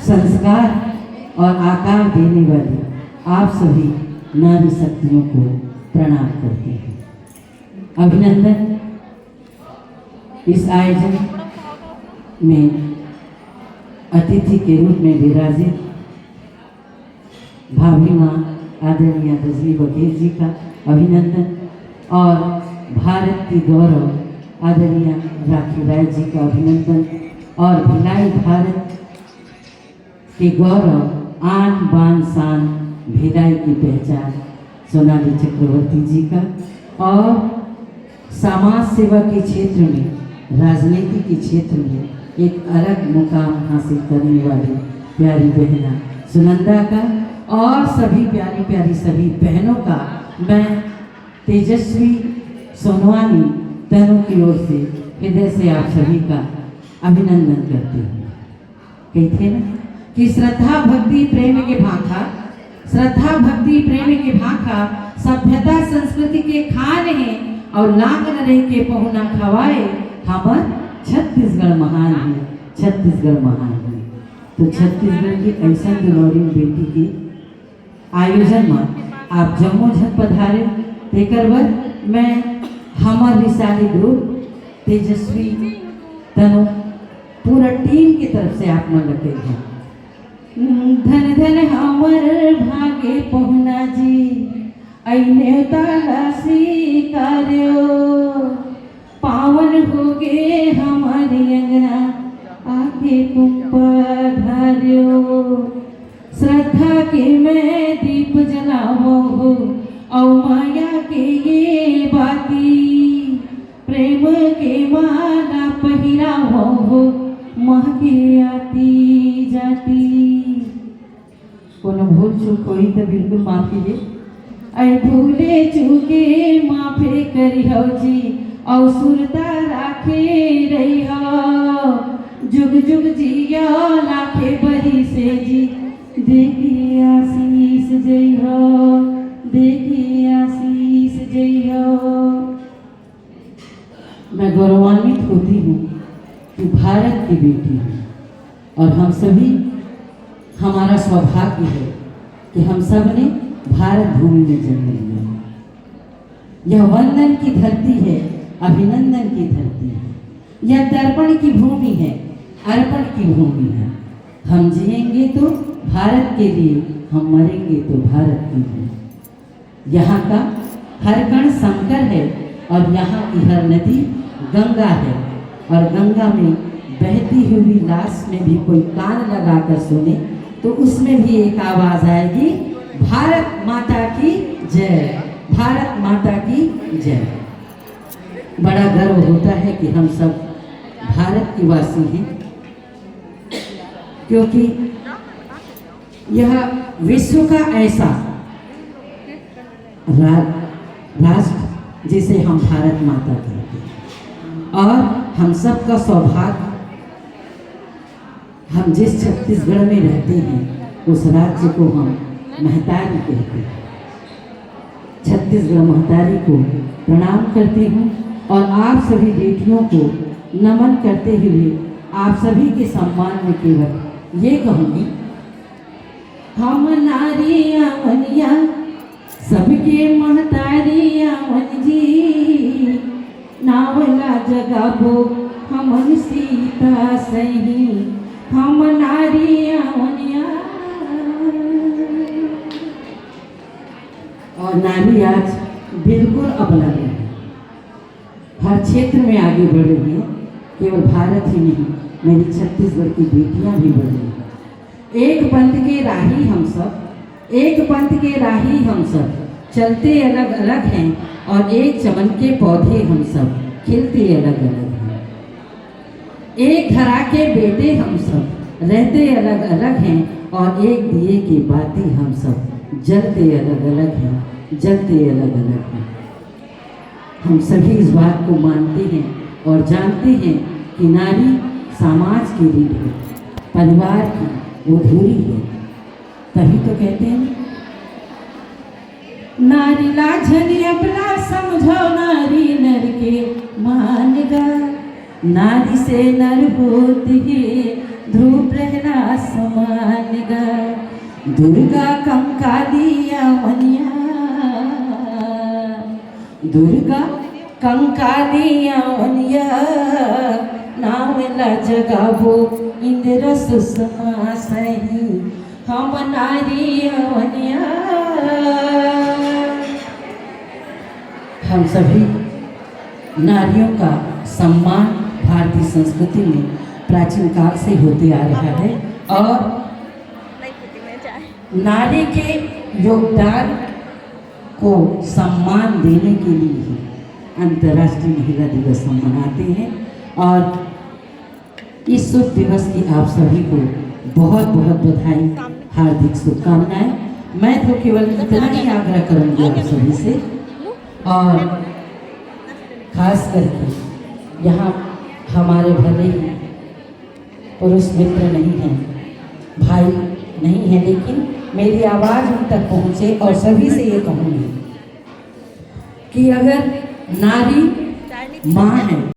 संस्कार और आकार देने वाली आप सभी नारी शक्तियों को प्रणाम करते हैं। अभिनंदन। इस आयोजन में अतिथि के रूप में विराजित भाभी माँ आदरणीय रजनी बघेल जी का अभिनंदन और भारत की गौरव आदरणीय राखी राय जी का अभिनंदन और भिलाई भारत के गौरव आन बान शान भिलाई की पहचान सोनाली चक्रवर्ती जी का और समाज सेवा के क्षेत्र में, राजनीति के क्षेत्र में एक अलग मुकाम हासिल करने वाली प्यारी बहना सुनंदा का और सभी प्यारी प्यारी सभी बहनों का मैं तेजस्वी सोनवानी तनु की ओर से हृदय से आप सभी का अभिनंदन करती हूँ। कहते हैं ना कि श्रद्धा भक्ति प्रेम के भाखा, श्रद्धा भक्ति प्रेम के भाखा सभ्यता संस्कृति के खान है और लांग न रह के पहुना खवाए हमर छत्तीसगढ़ महान है, छत्तीसगढ़ महान है। तो छत्तीसगढ़ की ऐसा दुलौरी बेटी की आयोजन में आप जम्मू झट पधारे तेकर बर मैं हमार विशाली ग्रुप तेजस्वी तनु पूरा टीम की तरफ से आप मन लगे हैं। धन धन हमर भागे पहुना जी अने तालासी कार्यो पावन हो गे हमारी अंगना आगे तुम पधार्यो। श्रद्धा के मैं दीप जलावो हो और माया के ये बाती प्रेम के माला पहिरावो हो माँ के आती जाती। कोनो भूल चूक होई तो बिल्कुल माफ कीजिए। ऐ भूले चूके माफे करी हो जी और सुरता राखे रही हो जुग जुग जिया लाखे बरी से जी देखी आशीष जय हो, देखी आशीष जय हो। मैं गौरवान्वित होती हूँ कि भारत की बेटी हूँ और हम सभी, हमारा सौभाग्य है कि हम सब ने भारत भूमि में जन्म लिया। यह वंदन की धरती है, अभिनंदन की धरती है, यह दर्पण की भूमि है, अर्पण की भूमि है। हम जिएंगे तो भारत के लिए, हम मरेंगे तो भारत के लिए। यहाँ का हर कण शंकर है और यहाँ की हर नदी गंगा है और गंगा में बहती हुई लाश में भी कोई कान लगाकर सुने तो उसमें भी एक आवाज आएगी, भारत माता की जय, भारत माता की जय। बड़ा गर्व होता है कि हम सब भारत के वासी हैं, क्योंकि यह विश्व का ऐसा राष्ट्र जिसे हम भारत माता कहते हैं और हम सब का सौभाग्य, हम जिस छत्तीसगढ़ में रहते हैं उस राज्य को हम महतारी कहते हैं। छत्तीसगढ़ महतारी को प्रणाम करती हूँ और आप सभी बेटियों को नमन करते हुए आप सभी के सम्मान में केवल ये कहूँगी, हम नारी अमनिया सबके महतारी अमन जी नावला जगाबो हमन सीता सही, हम नारी अमनिया। और नारी आज बिल्कुल अबला है, हर क्षेत्र में आगे बढ़ रही है। केवल भारत ही नहीं, मेरी छत्तीसगढ़ की बेटियां भी बढ़ रही हैं। एक पंथ के राही हम सब, एक पंथ के राही हम सब, चलते अलग अलग हैं और एक चमन के पौधे हम सब, खिलते अलग अलग हैं। एक धरा के बेटे हम सब, रहते अलग अलग हैं और एक दिए की बातें हम सब, जलते अलग अलग हैं, जलते अलग अलग हैं। हम सभी इस बात को मानते हैं और जानते हैं कि नारी समाज की रीढ़ है, परिवार की वो धुरी है। तभी तो कहते हैं नारी लाझनी अपना समझो, नारी नर के मान गा, नारी से नर होती है, ध्रुव रहना समान गा दुर्गा कंकालिया वनिया दुर्गा कंकालिया वनिया नावेला जगावो इंद्र सुषमा सही हम नारिया वनिया। हम सभी नारियों का सम्मान भारतीय संस्कृति में प्राचीन काल से होते आ रहा है और नारी के योगदान को सम्मान देने के लिए ही अंतर्राष्ट्रीय महिला दिवस हम मनाते हैं और इस शुभ दिवस की आप सभी को बहुत बहुत बधाई, हार्दिक शुभकामनाएं। मैं तो केवल इतना ही आग्रह करूंगी आप सभी से और खास करके यहाँ हमारे भले ही पुरुष मित्र नहीं हैं, भाई नहीं है, लेकिन मेरी आवाज़ उन तक पहुँचे और सभी से ये कहूँगी कि अगर नारी माँ है